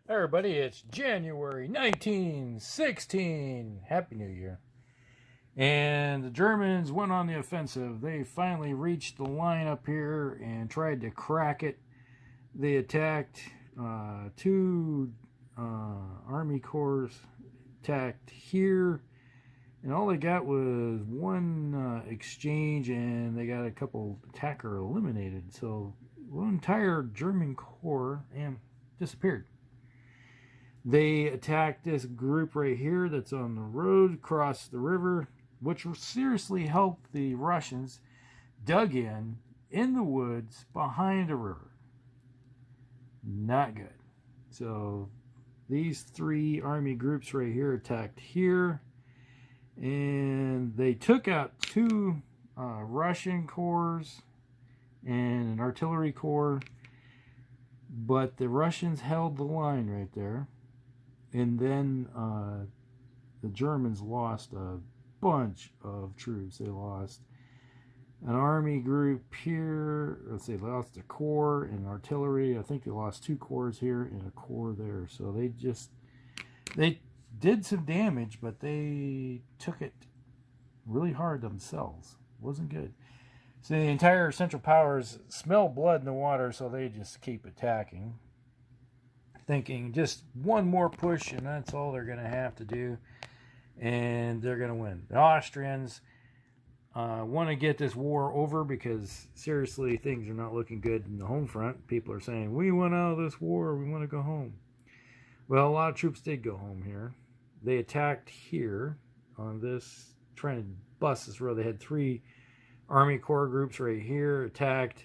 Hey everybody, it's January 1916. Happy New Year. And the Germans went on the offensive. They finally reached the line up here and tried to crack it. They attacked two Army Corps, attacked here, and all they got was one exchange, and they got a couple attacker eliminated. So one entire German corps disappeared. They attacked this group right here that's on the road across the river, which seriously helped the Russians dug in the woods behind a river. Not good. So these three army groups right here attacked here, and they took out two Russian corps and an artillery corps, but the Russians held the line right there. And then the Germans lost a bunch of troops. They lost an army group here. Let's say they lost a corps and artillery. I think they lost two corps here and a corps there. So they did some damage, but they took it really hard themselves. It wasn't good. So the entire Central Powers smell blood in the water, so they just keep attacking, thinking just one more push and that's all they're going to have to do, and they're going to win. The Austrians want to get this war over because seriously things are not looking good in the home front. People are saying, we want out of this war, we want to go home. Well, a lot of troops did go home here. They attacked here on this, trying to bust this road. They had three Army Corps groups right here, attacked,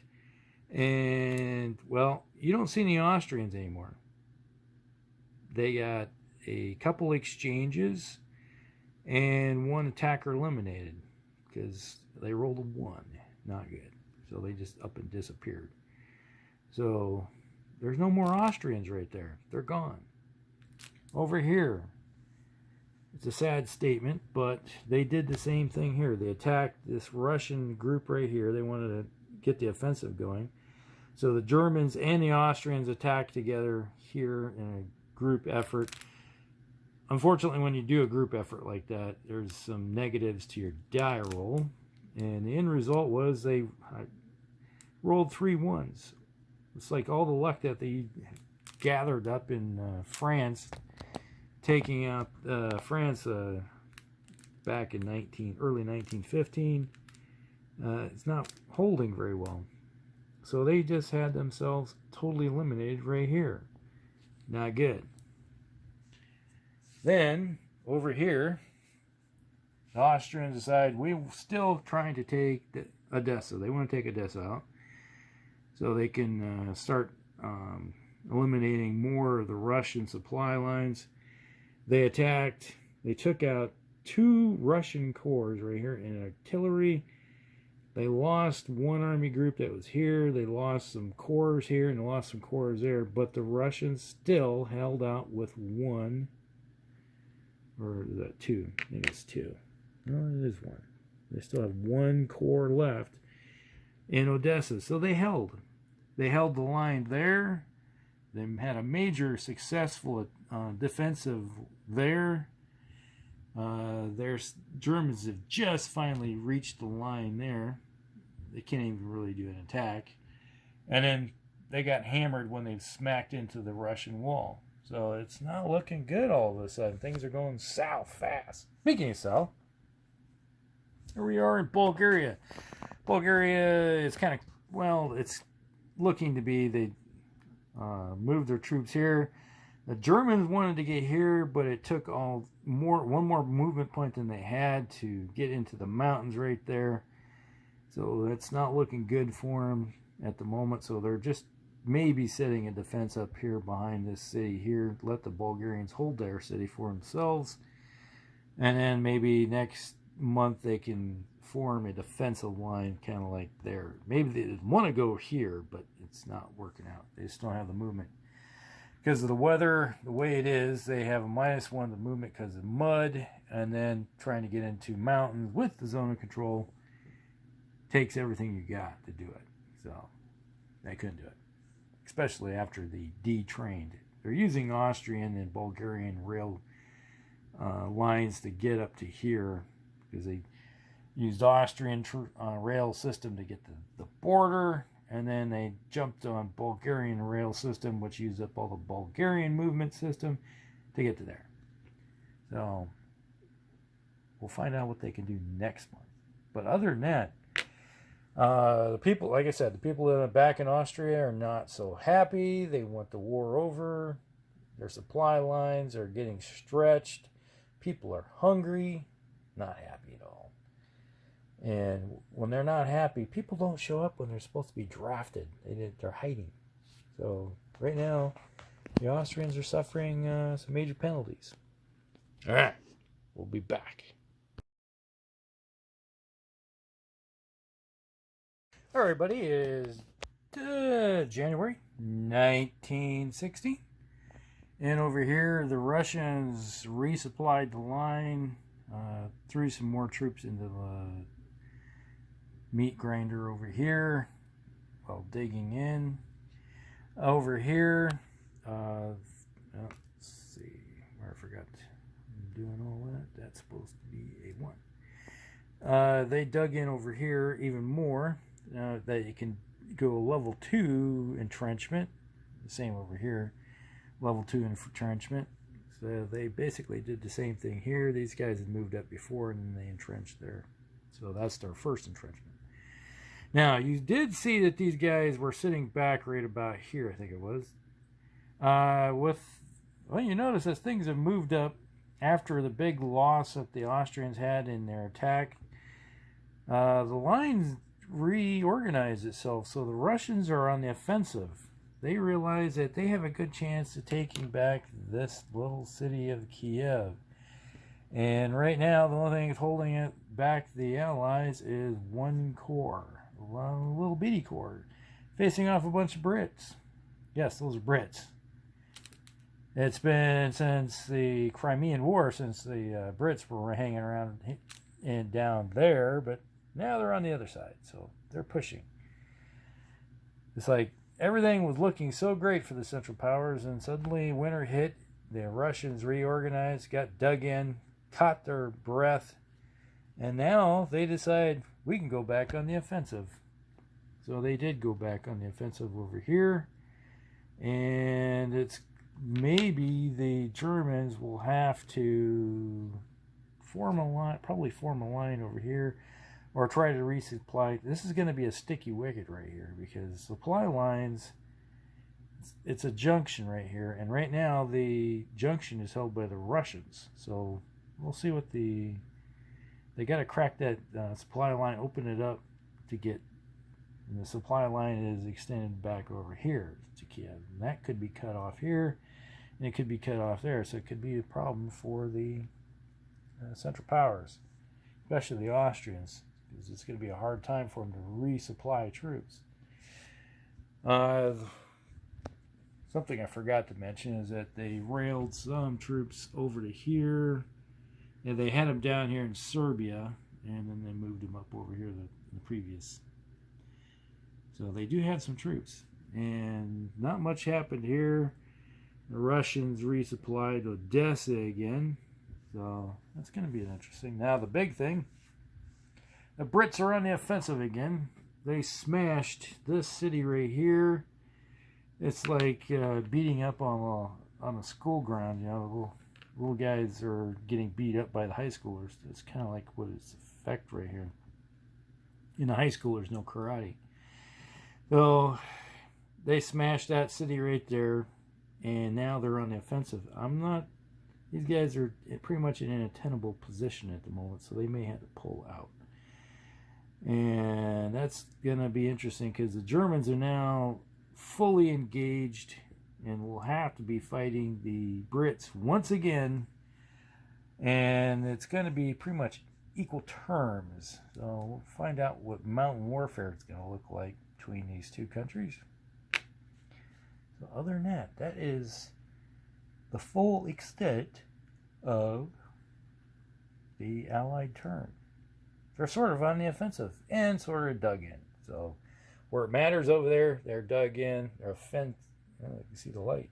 and well, you don't see any Austrians anymore. They got a couple exchanges and one attacker eliminated because they rolled a 1. Not good. So they just up and disappeared. So there's no more Austrians right there. They're gone. Over here, it's a sad statement, but they did the same thing here. They attacked this Russian group right here. They wanted to get the offensive going. So the Germans and the Austrians attacked together here in a group effort. Unfortunately, when you do a group effort like that, there's some negatives to your die roll, and the end result was they rolled 3 1s. It's like all the luck that they gathered up in France, taking out France back in early 1915. It's not holding very well, so they just had themselves totally eliminated right here. Not good. Then, over here, the Austrians decide we're still trying to take Odessa. They want to take Odessa out so they can start eliminating more of the Russian supply lines. They attacked. They took out 2 Russian corps right here and artillery. They lost one army group that was here. They lost some corps here and they lost some corps there. But the Russians still held out with 1. Or is that 2? I think it's 2. No, it is 1. They still have 1 corps left in Odessa. So they held. They held the line there. They had a major successful defensive there. Their Germans have just finally reached the line there. They can't even really do an attack. And then they got hammered when they smacked into the Russian wall. So it's not looking good all of a sudden. Things are going south fast. Speaking of south, here we are in Bulgaria. Bulgaria is kind of, well, it's looking to be, they moved their troops here. The Germans wanted to get here, but it took one more movement point than they had to get into the mountains right there. So that's not looking good for them at the moment. So they're just maybe setting a defense up here behind this city here. Let the Bulgarians hold their city for themselves. And then maybe next month they can form a defensive line kind of like there. Maybe they want to go here, but it's not working out. They just don't have the movement. Because of the weather, the way it is, they have a -1 of the movement because of mud, and then trying to get into mountains with the zone of control takes everything you got to do it. So they couldn't do it, especially after the detrained they're using Austrian and Bulgarian rail lines to get up to here, because they used Austrian rail system to get to the border, and then they jumped on Bulgarian rail system, which used up all the Bulgarian movement system to get to there. So we'll find out what they can do next month. But other than that, the people, like I said, the people that are back in Austria are not so happy. They want the war over. Their supply lines are getting stretched. People are hungry, not happy at all. And when they're not happy, people don't show up when they're supposed to be drafted. They're hiding. So right now, the Austrians are suffering some major penalties. All right, we'll be back. All right, everybody, it is January 1960. And over here, the Russians resupplied the line, threw some more troops into the meat grinder over here while digging in. Over here, let's see, where I forgot I'm doing all that. That's supposed to be A1. They dug in over here even more. That you can go level 2 entrenchment. The same over here, level 2 entrenchment. So they basically did the same thing here. These guys had moved up before and then they entrenched there. So that's their first entrenchment. Now, you did see that these guys were sitting back right about here, I think it was. Well, you notice as things have moved up after the big loss that the Austrians had in their attack, the lines reorganized itself. So the Russians are on the offensive. They realize that they have a good chance of taking back this little city of Kiev. And right now, the only thing that's holding it back, the Allies, is one corps. A little bitty corps, facing off a bunch of Brits. Yes, those are Brits. It's been since the Crimean War, since the Brits were hanging around and down there, but now they're on the other side, so they're pushing. It's like everything was looking so great for the Central Powers, and suddenly winter hit. The Russians reorganized, got dug in, caught their breath, and now they decide we can go back on the offensive. So they did go back on the offensive over here, and it's maybe the Germans will have to form a line, probably form a line over here, or try to resupply. This is going to be a sticky wicket right here, because supply lines, it's a junction right here, and right now the junction is held by the Russians. So we'll see what they got to crack that supply line, open it up to get, and the supply line is extended back over here to Kiev, and that could be cut off here, and it could be cut off there, so it could be a problem for the Central Powers, especially the Austrians, because it's going to be a hard time for them to resupply troops. Something I forgot to mention is that they railed some troops over to here, and they had them down here in Serbia, and then they moved them up over here the previous. So they do have some troops, and not much happened here. The Russians resupplied Odessa again, so that's going to be interesting. Now the big thing, the Brits are on the offensive again. They smashed this city right here. It's like beating up on a school ground. You know, little guys are getting beat up by the high schoolers. It's kind of like what its effect right here. In the high school, there's no karate. So they smashed that city right there, and now they're on the offensive. These guys are pretty much in an untenable position at the moment, so they may have to pull out. And that's going to be interesting, because the Germans are now fully engaged and will have to be fighting the Brits once again, and it's going to be pretty much equal terms. So we'll find out what mountain warfare is going to look like between these two countries. So other than that, that is the full extent of the Allied turn. They're sort of on the offensive and sort of dug in. So where it matters over there, they're dug in, they're you can see the light.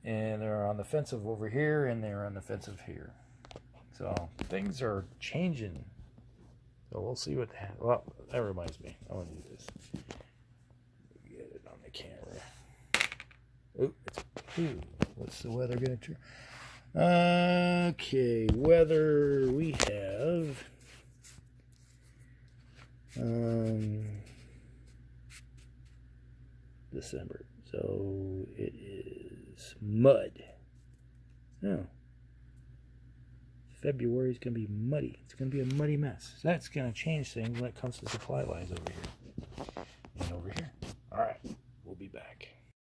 and they're on the offensive over here, and they're on the offensive here. So things are changing. So we'll see what happens. Well, that reminds me. I want to do this. Get it on the camera. What's the weather going to turn? Okay, weather we have. December. So it is mud. No. February is going to be muddy. It's going to be a muddy mess. So that's going to change things when it comes to supply lines over here and over here. All right, we'll be back.